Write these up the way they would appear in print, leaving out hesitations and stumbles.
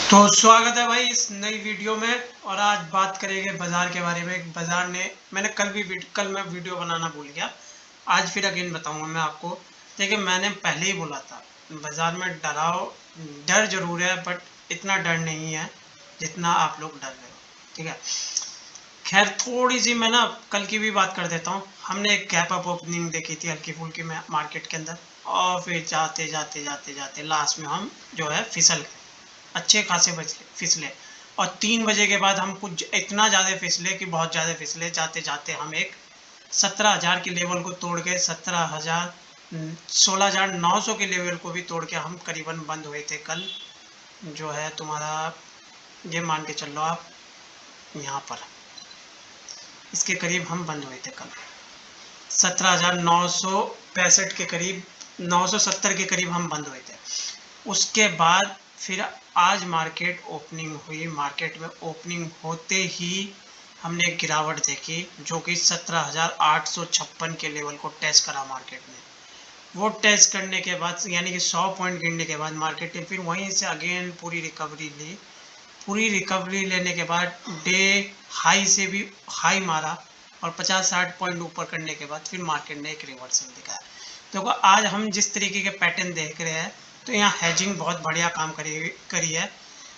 तो स्वागत है भाई इस नई वीडियो में। और आज बात करेंगे बाज़ार के बारे में। बाज़ार ने मैंने कल मैं वीडियो बनाना भूल गया। आज फिर अगेन बताऊंगा मैं आपको। देखिए, मैंने पहले ही बोला था बाज़ार में डर जरूर है, बट इतना डर नहीं है जितना आप लोग डर रहे हो। ठीक है, खैर थोड़ी सी मैं ना कल की भी बात कर देता हूँ। हमने एक गैप अप ओपनिंग देखी थी हल्की फुल्की में मार्केट के अंदर, और फिर जाते जाते जाते जाते लास्ट में हम जो है फिसल गए, अच्छे खासे फिसले। और 3 बजे के बाद हम कुछ इतना ज़्यादा फिसले कि बहुत ज़्यादा फिसले। जाते जाते हम एक 17,000 के लेवल को तोड़ के 16,900 के लेवल को भी तोड़ के हम करीबन बंद हुए थे कल। जो है तुम्हारा, ये मान के चल लो आप, यहाँ पर इसके करीब हम बंद हुए थे कल 17,965 के करीब, 970 के करीब हम बंद हुए थे। उसके बाद फिर आज मार्केट ओपनिंग हुई। मार्केट में ओपनिंग होते ही हमने एक गिरावट देखी जो कि 17,856 के लेवल को टेस्ट करा मार्केट ने। वो टेस्ट करने के बाद यानी कि 100 पॉइंट गिरने के बाद मार्केट ने फिर वहीं से अगेन पूरी रिकवरी ली। पूरी रिकवरी लेने के बाद डे हाई से भी हाई मारा, और 50-60 पॉइंट ऊपर करने के बाद फिर मार्केट ने एक रिवर्सल दिखाया। देखो, आज हम जिस तरीके के पैटर्न देख रहे हैं, तो यहाँ हैजिंग बहुत बढ़िया काम करी है।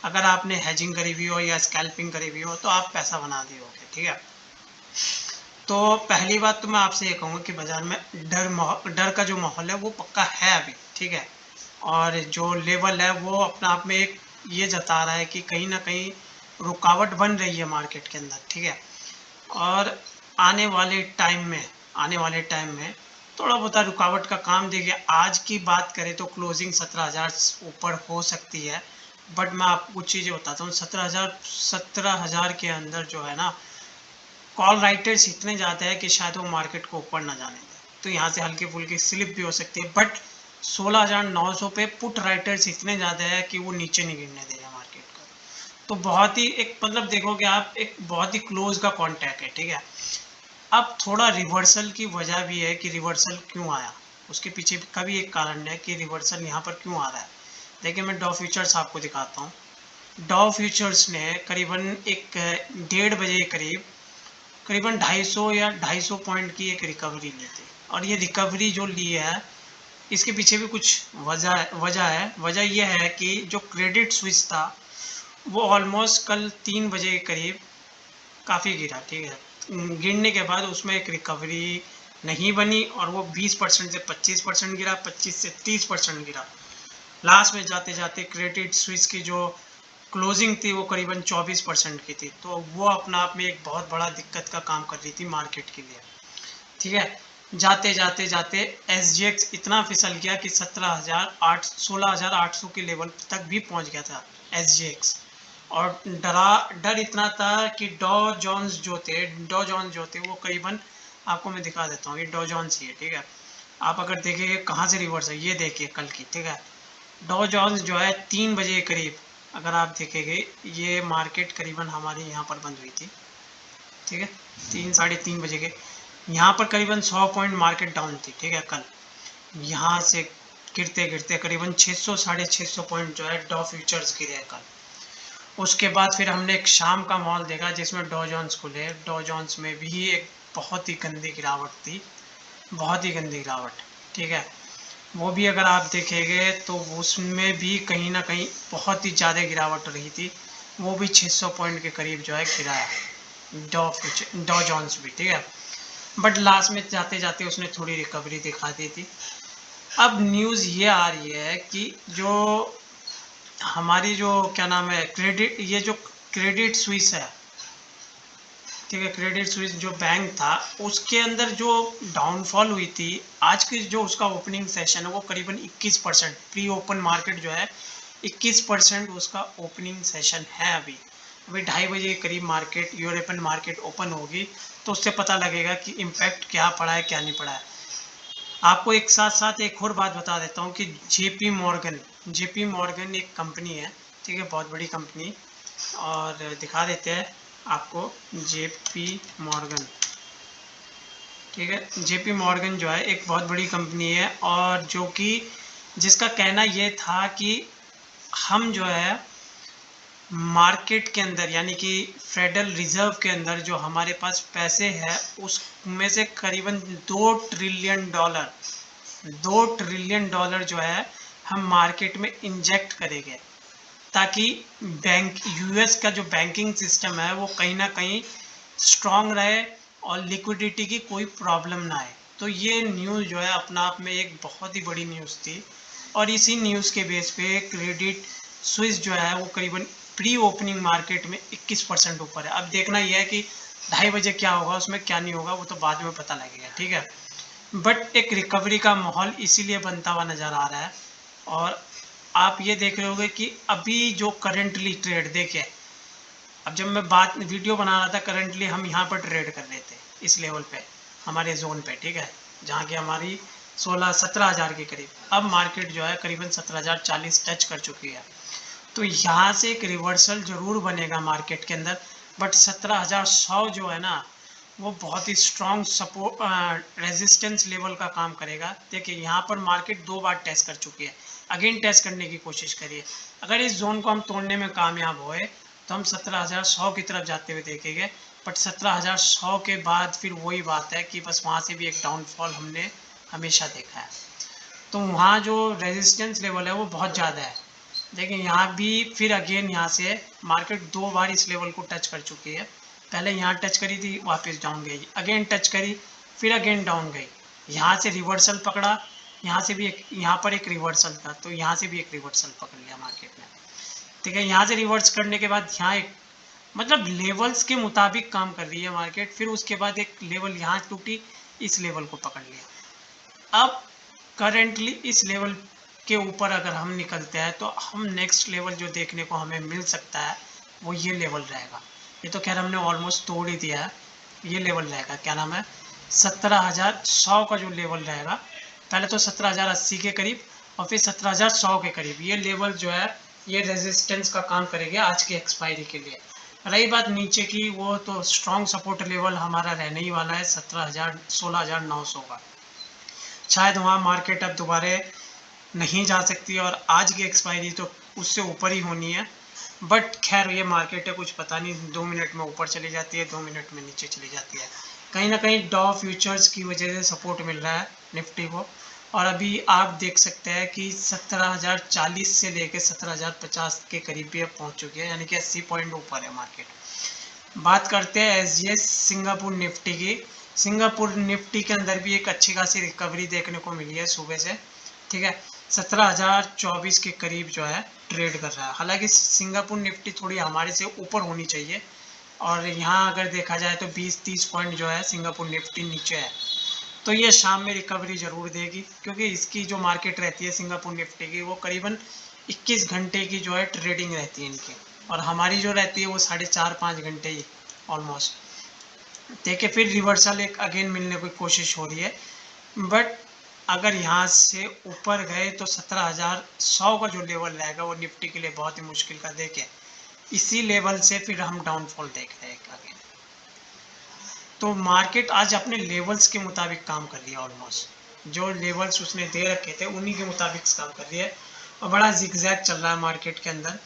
अगर आपने हैजिंग करी हुई हो या स्कैल्पिंग करी हुई हो तो आप पैसा बना दिए होगे। ठीक है, तो पहली बात तो मैं आपसे ये कहूँगा कि बाज़ार में डर का जो माहौल है वो पक्का है अभी। ठीक है, और जो लेवल है वो अपने आप में एक ये जता रहा है कि कहीं ना कहीं रुकावट बन रही है मार्केट के अंदर। ठीक है, और आने वाले टाइम में थोड़ा बहुत रुकावट का काम देखिए। आज की बात करें तो क्लोजिंग 17,000 ऊपर हो सकती है, बट मैं आपको कुछ चीज़ें बताता हूँ। 17,000 के अंदर जो है ना, कॉल राइटर्स इतने ज़्यादा है कि शायद वो मार्केट को ऊपर ना जाने दें, तो यहाँ से हल्की फुल्की स्लिप भी हो सकती है। बट 16,900 पे पुट राइटर्स इतने ज़्यादा है कि वो नीचे नहीं गिरने देगा मार्केट को। तो बहुत ही एक मतलब देखोगे आप, एक बहुत ही क्लोज का कॉन्टैक्ट है। ठीक है, अब थोड़ा रिवर्सल की वजह भी है कि रिवर्सल क्यों आया, उसके पीछे का भी एक कारण है कि रिवर्सल यहाँ पर क्यों आ रहा है। देखिए, मैं डॉ फ्यूचर्स आपको दिखाता हूँ। डॉ फ्यूचर्स ने करीबन एक 1:30 बजे के करीब करीबन 250 या 250 पॉइंट की एक रिकवरी ली थी। और ये रिकवरी जो ली है, इसके पीछे भी कुछ वजह यह है कि जो क्रेडिट स्विच था वो ऑलमोस्ट कल 3 बजे के करीब काफ़ी गिरा। ठीक है, गिरने के बाद उसमें एक रिकवरी नहीं बनी, और वो 20% से 25% गिरा, 25 से 30% गिरा। लास्ट में जाते जाते क्रेडिट स्विच की जो क्लोजिंग थी वो करीबन 24% की थी, तो वो अपना आप में एक बहुत बड़ा दिक्कत का काम कर रही थी मार्केट के लिए। ठीक है, जाते जाते जाते SGX इतना फिसल गया कि 16,800 के लेवल तक भी पहुंच गया था SGX। और डर इतना था कि डॉ जोन्स जो थे वो करीबन, आपको मैं दिखा देता हूँ, ये डॉ जोन्स ही है। ठीक है, आप अगर देखेंगे कहाँ से रिवर्स है, ये देखिए कल की। ठीक है, डॉ जोन्स जो है 3 बजे के करीब, अगर आप देखेंगे, ये मार्केट करीबन हमारे यहाँ पर बंद हुई थी। ठीक है, 3 साढ़े 3 बजे के यहाँ पर करीबन 100 पॉइंट मार्केट डाउन थी। ठीक है, कल यहाँ से गिरते गिरते करीबन 600 650 पॉइंट जो है डॉ फ्यूचर्स गिरे हैं कल। उसके बाद फिर हमने एक शाम का मॉल देखा जिसमें डॉ जोन्स खुले। डॉ जोन्स में भी एक बहुत ही गंदी गिरावट थी, बहुत ही गंदी गिरावट। ठीक है, वो भी अगर आप देखेंगे तो उसमें भी कहीं ना कहीं बहुत ही ज़्यादा गिरावट रही थी। वो भी 600 पॉइंट के करीब जो है गिराया डॉ जोन्स भी। ठीक है, बट लास्ट में जाते जाते उसने थोड़ी रिकवरी दिखा दी थी। अब न्यूज़ ये आ रही है कि जो हमारी जो क्या नाम है, ये जो क्रेडिट स्विस है, ठीक है, क्रेडिट स्विस जो बैंक था, उसके अंदर जो डाउनफॉल हुई थी, आज की जो उसका ओपनिंग सेशन है वो करीबन 21%, प्री ओपन मार्केट जो है 21% उसका ओपनिंग सेशन है। अभी अभी 2:30 बजे के करीब मार्केट, यूरोपियन मार्केट ओपन होगी, तो उससे पता लगेगा कि इम्पैक्ट क्या पड़ा है क्या नहीं पड़ा है। आपको एक साथ साथ एक और बात बता देता हूँ कि जेपी मॉर्गन एक कंपनी है। ठीक है, बहुत बड़ी कंपनी, और दिखा देते हैं आपको जेपी मॉर्गन। ठीक है, जेपी मॉर्गन जो है एक बहुत बड़ी कंपनी है, और जो कि जिसका कहना ये था कि हम जो है मार्केट के अंदर यानी कि फेडरल रिजर्व के अंदर जो हमारे पास पैसे हैं उसमें से करीबन 2 ट्रिलियन डॉलर जो है हम मार्केट में इंजेक्ट करेंगे, ताकि बैंक यूएस का जो बैंकिंग सिस्टम है वो कहीं ना कहीं स्ट्रांग रहे और लिक्विडिटी की कोई प्रॉब्लम ना आए। तो ये न्यूज़ जो है अपना आप में एक बहुत ही बड़ी न्यूज़ थी, और इसी न्यूज़ के बेस पे क्रेडिट स्विस जो है वो करीबन प्री ओपनिंग मार्केट में 21% ऊपर है। अब देखना यह है कि 2:30 बजे क्या होगा, उसमें क्या नहीं होगा वो तो बाद में पता लगेगा, ठीक है। बट एक रिकवरी का माहौल इसीलिए बनता हुआ नज़र आ रहा है। और आप ये देख रहे होंगे कि अभी जो करंटली ट्रेड देखे, अब जब मैं बात वीडियो बना रहा था करंटली हम यहाँ पर ट्रेड कर रहे थे इस लेवल पे हमारे जोन पे, ठीक है, जहाँ की हमारी 16-17 हज़ार के करीब। अब मार्केट जो है करीबन 17,040 टच कर चुकी है। तो यहाँ से एक रिवर्सल जरूर बनेगा मार्केट के अंदर, बट 17,100 जो है ना वो बहुत ही स्ट्रॉन्ग सपोर्ट रेजिस्टेंस लेवल का काम करेगा। देखिए यहाँ पर मार्केट 2 बार टेस्ट कर चुकी है, अगेन टेस्ट करने की कोशिश करिए। अगर इस जोन को हम तोड़ने में कामयाब हुए तो हम 17,100 की तरफ जाते हुए देखेंगे। बट 17,100 के बाद फिर वही बात है कि बस वहाँ से भी एक डाउनफॉल हमने हमेशा देखा है। तो वहाँ जो रेजिस्टेंस लेवल है वो बहुत ज़्यादा है। देखिए यहाँ भी फिर अगेन यहाँ से मार्केट 2 बार इस लेवल को टच कर चुकी है। पहले यहाँ टच करी थी, वापस डाउन गई, अगेन टच करी, फिर अगेन डाउन गई, यहाँ से रिवर्सल पकड़ा, यहाँ से भी एक, यहाँ पर एक रिवर्सल था तो यहाँ से भी एक रिवर्सल पकड़ लिया मार्केट ने, ठीक है। यहाँ से रिवर्स करने के बाद यहाँ एक, मतलब लेवल्स के मुताबिक काम कर रही है मार्केट। फिर उसके बाद एक लेवल यहाँ टूटी, इस लेवल को पकड़ लिया। अब करेंटली इस लेवल के ऊपर अगर हम निकलते हैं तो हम नेक्स्ट लेवल जो देखने को हमें मिल सकता है वो ये लेवल रहेगा। ये तो खैर हमने ऑलमोस्ट तोड़ ही दिया है। ये लेवल रहेगा, क्या नाम है, 17,100 का जो लेवल रहेगा। पहले तो 17,080 के करीब और फिर 17,100 के करीब, ये लेवल जो है ये रेजिस्टेंस का काम करेगी आज की एक्सपायरी के लिए। रही बात नीचे की, वो तो स्ट्रॉन्ग सपोर्ट लेवल हमारा रहने ही वाला है 16,900 का। शायद वहाँ मार्केट अब दोबारा नहीं जा सकती और आज की एक्सपायरी तो उससे ऊपर ही होनी है। बट खैर ये मार्केट है, कुछ पता नहीं, 2 मिनट में ऊपर चली जाती है, 2 मिनट में नीचे चली जाती है। कहीं ना कहीं डॉ फ्यूचर्स की वजह से सपोर्ट मिल रहा है निफ्टी को। और अभी आप देख सकते हैं कि 17,040 से लेकर 17,050 के करीब भी अब पहुँच चुकी है, यानी कि 80 पॉइंट ऊपर है मार्केट। बात करते हैं एसजीएस सिंगापुर निफ्टी की। सिंगापुर निफ्टी के अंदर भी एक अच्छी खासी रिकवरी देखने को मिली है सुबह से, ठीक है। 17,024 के करीब जो है ट्रेड कर रहा है। हालांकि सिंगापुर निफ्टी थोड़ी हमारे से ऊपर होनी चाहिए, और यहाँ अगर देखा जाए तो 20-30 पॉइंट जो है सिंगापुर निफ्टी नीचे है। तो ये शाम में रिकवरी ज़रूर देगी, क्योंकि इसकी जो मार्केट रहती है सिंगापुर निफ्टी की वो करीबन 21 घंटे की जो है ट्रेडिंग रहती है इनकी, और हमारी जो रहती है वो 4.5-5 घंटे ही ऑलमोस्ट। देखिए फिर रिवर्सल एक अगेन मिलने की कोशिश हो रही है, बट अगर यहाँ से ऊपर गए तो 17,100 का जो लेवल रहेगा वो निफ्टी के लिए बहुत ही मुश्किल का। देखें इसी लेवल से फिर हम डाउनफॉल देख रहे हैं अगेन। तो मार्केट आज अपने लेवल्स के मुताबिक काम कर रही है, ऑलमोस्ट जो लेवल्स उसने दे रखे थे उन्हीं के मुताबिक काम कर रही है। और बड़ा जिगजैग चल रहा है मार्केट के अंदर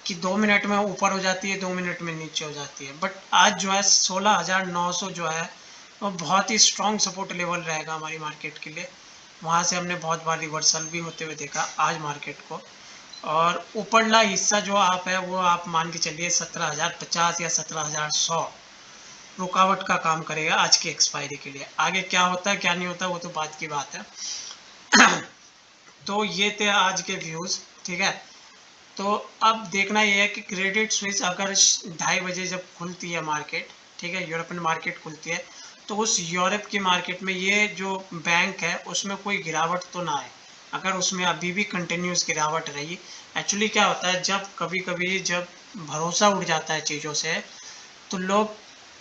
कि 2 मिनट में ऊपर हो जाती है, 2 मिनट में नीचे हो जाती है। बट आज जो है 16,900 जो है वो बहुत ही स्ट्रॉन्ग सपोर्ट लेवल रहेगा हमारी मार्केट के लिए। वहाँ से हमने बहुत बार रिवर्सल भी होते हुए देखा आज मार्केट को। और ऊपरला हिस्सा जो आप है वो आप मान के चलिए 17,050 या 17,100 रुकावट का काम करेगा आज की एक्सपायरी के लिए। आगे क्या होता है क्या नहीं होता वो तो बात की बात है। तो ये थे आज के व्यूज़, ठीक है। तो अब देखना ये है कि क्रेडिट स्विस अगर 2:30 बजे जब खुलती है मार्केट, ठीक है, यूरोपियन मार्केट खुलती है, तो उस यूरोप की मार्केट में ये जो बैंक है उसमें कोई गिरावट तो ना आए। अगर उसमें अभी भी कंटिन्यूस गिरावट रही, एक्चुअली क्या होता है जब कभी कभी जब भरोसा उड़ जाता है चीज़ों से तो लोग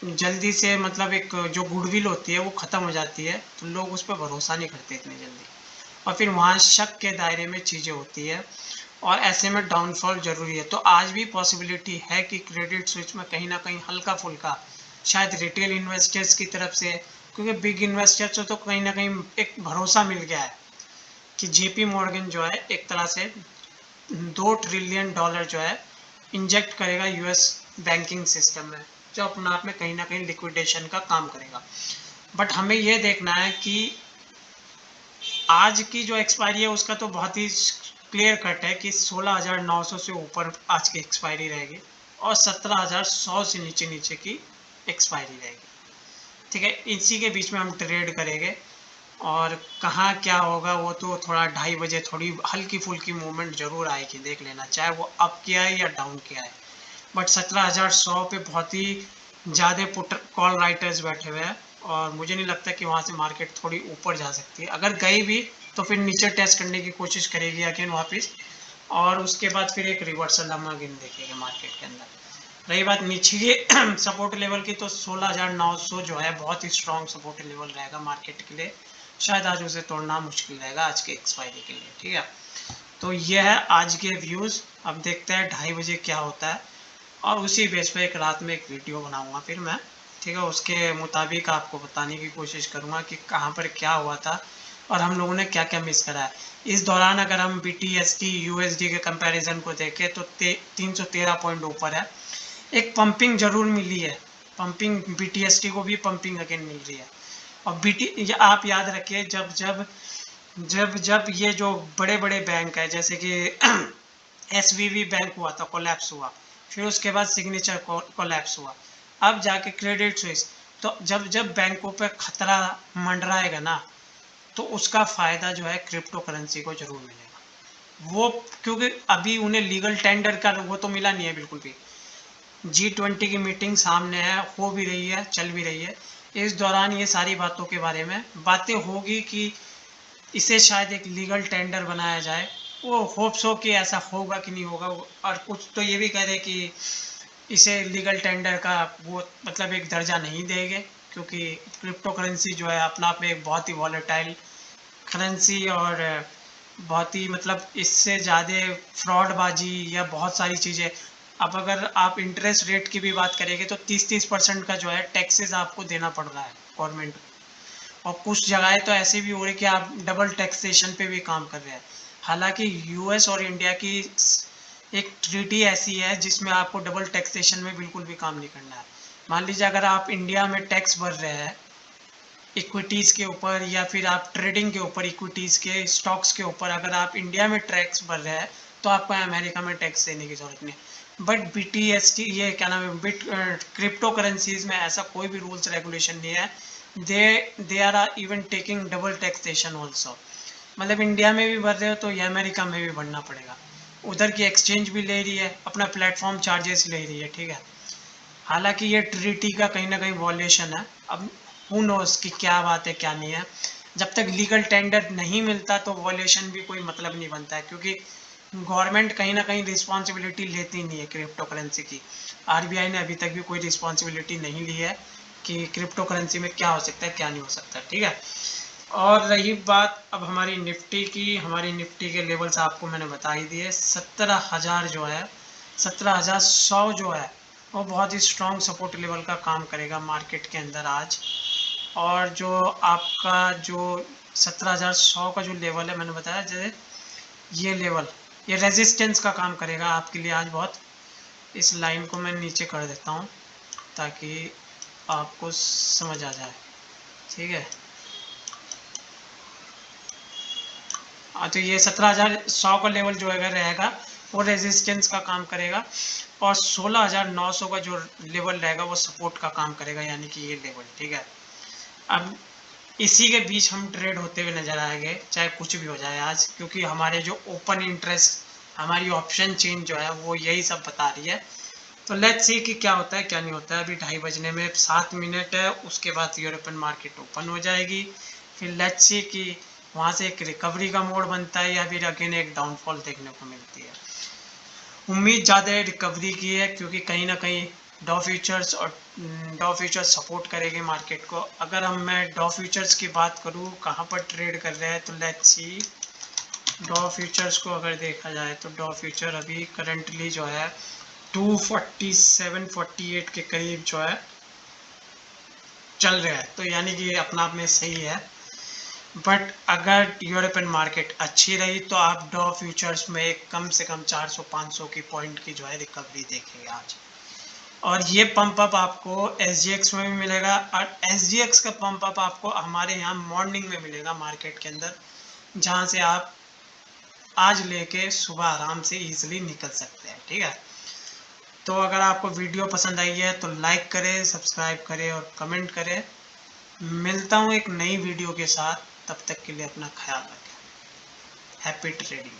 जल्दी से, मतलब एक जो गुडविल होती है वो ख़त्म हो जाती है, तो लोग उस पर भरोसा नहीं करते इतनी जल्दी, और फिर वहाँ शक के दायरे में चीज़ें होती है, और ऐसे में डाउनफॉल ज़रूरी है। तो आज भी पॉसिबिलिटी है कि क्रेडिट स्विच में कहीं ना कहीं हल्का फुल्का शायद रिटेल इन्वेस्टर्स की तरफ से, क्योंकि बिग इन्वेस्टर्स को तो कहीं ना कहीं एक भरोसा मिल गया है कि जेपी मॉर्गन जो है एक तरह से $2 ट्रिलियन जो है इंजेक्ट करेगा यूएस बैंकिंग सिस्टम में, जो अपने आप में कहीं ना कहीं लिक्विडेशन का काम करेगा। बट हमें ये देखना है कि आज की जो एक्सपायरी है उसका तो बहुत ही क्लियर कट है कि 16,900 से ऊपर आज की एक्सपायरी रहेगी और 17,100 से नीचे नीचे की एक्सपायरी रहेगी। ठीक है, इसी के बीच में हम ट्रेड करेंगे और कहाँ क्या होगा वो तो थोड़ा 2:30 बजे थोड़ी हल्की फुल्की मूवमेंट जरूर आएगी, देख लेना, चाहे वो अप किया है या डाउन किया है। बट 17,100 पे बहुत ही ज़्यादा पुट कॉल राइटर्स बैठे हुए हैं और मुझे नहीं लगता कि वहाँ से मार्केट थोड़ी ऊपर जा सकती है। अगर गई भी तो फिर नीचे टेस्ट करने की कोशिश करेगी अगेन वापस, और उसके बाद फिर एक रिवर्सल हम अगेन देखेंगे मार्केट के अंदर। रही बात नीचे के सपोर्ट लेवल की, तो 16,900 जो है बहुत ही स्ट्रॉन्ग सपोर्ट लेवल रहेगा मार्केट के लिए, शायद आज उसे तोड़ना मुश्किल रहेगा आज के एक्सपायरी के लिए। ठीक है, तो ये है आज के व्यूज़। अब देखते हैं 2:30 बजे क्या होता है और उसी बेस पे एक रात में एक वीडियो बनाऊंगा फिर मैं। ठीक है, उसके मुताबिक आपको बताने की कोशिश करूंगा कि कहाँ पर क्या हुआ था और हम लोगों ने क्या क्या मिस करा है इस दौरान। अगर हम BTST USD के कंपैरिजन को देखें तो 313 पॉइंट ऊपर है। एक पंपिंग जरूर मिली है, पंपिंग BTST को भी पंपिंग अगेन मिल रही है। और आप याद रखिए, जब जब जब जब ये जो बड़े बड़े बैंक है जैसे कि SVB बैंक हुआ था, कोलैप्स हुआ, फिर उसके बाद सिग्नेचर कोलैप्स हुआ, अब जाके क्रेडिट स्विस, तो जब जब बैंकों पे खतरा मंडराएगा ना तो उसका फ़ायदा जो है क्रिप्टो करेंसी को जरूर मिलेगा। वो क्योंकि अभी उन्हें लीगल टेंडर का वो तो मिला नहीं है बिल्कुल भी। G20 की मीटिंग सामने है, हो भी रही है, चल भी रही है। इस दौरान ये सारी बातों के बारे में बातें होगी कि इसे शायद एक लीगल टेंडर बनाया जाए। वो होप्स हो कि ऐसा होगा कि नहीं होगा, और कुछ तो ये भी कह रहे कि इसे लीगल टेंडर का वो मतलब एक दर्जा नहीं देंगे, क्योंकि क्रिप्टो करेंसी जो है अपना आप में एक बहुत ही वॉलेटाइल करेंसी और बहुत ही मतलब इससे ज़्यादा फ्रॉडबाजी या बहुत सारी चीज़ें। अब अगर आप इंटरेस्ट रेट की भी बात करेंगे तो 30% का जो है टैक्सेस आपको देना पड़ रहा है गवर्नमेंट को, और कुछ जगहें तो ऐसे भी हो रही कि आप डबल टैक्सेशन पे भी काम कर रहे हैं। हालांकि यूएस और इंडिया की एक ट्रीटी ऐसी है जिसमें आपको डबल टैक्सेशन में बिल्कुल भी काम नहीं करना है। मान लीजिए अगर आप इंडिया में टैक्स भर रहे हैं इक्विटीज़ के ऊपर या फिर आप ट्रेडिंग के ऊपर, इक्विटीज़ के स्टॉक्स के ऊपर अगर आप इंडिया में टैक्स भर रहे हैं तो आपको अमेरिका में टैक्स देने की ज़रूरत नहीं। बट BTST ये क्या नाम है, क्रिप्टो करेंसीज में ऐसा कोई भी रूल्स रेगुलेशन नहीं है। They are even taking double taxation also. मतलब इंडिया में भी भर रहे हो तो ये अमेरिका में भी भरना पड़ेगा। उधर की एक्सचेंज भी ले रही है, अपना प्लेटफॉर्म चार्जेस ले रही है। ठीक है, हालांकि ये ट्रीटी का कहीं ना कहीं वॉल्यूशन है। अब हु नोस कि क्या बात है क्या नहीं है। जब तक लीगल टेंडर नहीं मिलता तो वॉल्यूशन भी कोई मतलब नहीं बनता है, क्योंकि गवर्नमेंट कहीं ना कहीं रिस्पॉन्सिबिलिटी लेती नहीं है क्रिप्टो करेंसी की। RBI ने अभी तक भी कोई रिस्पॉन्सिबिलिटी नहीं ली है कि क्रिप्टो करेंसी में क्या हो सकता है क्या नहीं हो सकता। ठीक है, और रही बात अब हमारी निफ्टी की, हमारी निफ्टी के लेवल्स आपको मैंने बता ही दिए। 17,000 जो है, 17,100 जो है वो बहुत ही स्ट्रॉन्ग सपोर्ट लेवल का काम करेगा मार्केट के अंदर आज। और जो आपका जो 17,100 का जो लेवल है मैंने बताया, जैसे ये लेवल ये रेजिस्टेंस का काम करेगा आपके लिए आज बहुत। इस लाइन को मैं नीचे कर देता हूँ ताकि आपको समझ आ जाए। ठीक है, हाँ, तो ये 17,100 का लेवल जो अगर रहेगा वो रेजिस्टेंस का काम करेगा और 16,900 का जो लेवल रहेगा वो सपोर्ट का काम करेगा, यानी कि ये लेवल। ठीक है, अब इसी के बीच हम ट्रेड होते हुए नजर आएंगे चाहे कुछ भी हो जाए आज, क्योंकि हमारे जो ओपन इंटरेस्ट हमारी ऑप्शन चेन जो है वो यही सब बता रही है। तो लेट्स सी कि क्या होता है क्या नहीं होता है। अभी 2:30 बजने में 7 मिनट है, उसके बाद यूरोपियन मार्केट ओपन हो जाएगी। फिर लेट्स सी कि वहाँ से एक रिकवरी का मोड बनता है या फिर अगेन एक डाउनफॉल देखने को मिलती है। उम्मीद ज़्यादा है रिकवरी की है, क्योंकि कहीं ना कहीं डॉ फ्यूचर्स सपोर्ट करेंगे मार्केट को। अगर मैं डॉ फ्यूचर्स की बात करूँ कहाँ पर ट्रेड कर रहे हैं, तो लेट्स सी डॉ फ्यूचर्स को अगर देखा जाए तो डॉ फ्यूचर अभी करंटली जो है 247-48 के करीब जो है चल रहा है, तो यानी कि अपना आप में सही है। बट अगर यूरोपियन मार्केट अच्छी रही तो आप डॉ फ्यूचर्स में कम से कम 400-500 की पॉइंट की जो है रिकवरी देखेंगे आज। और ये पंप अप आपको SGX में भी मिलेगा, और SGX का पंप अप आपको हमारे यहाँ मॉर्निंग में मिलेगा मार्केट के अंदर, जहाँ से आप आज लेके सुबह आराम से इजीली निकल सकते हैं। ठीक है, तो अगर आपको वीडियो पसंद आई है तो लाइक करें, सब्सक्राइब करें और कमेंट करें। मिलता हूँ एक नई वीडियो के साथ, तब तक के लिए अपना ख्याल रखें। Happy trading.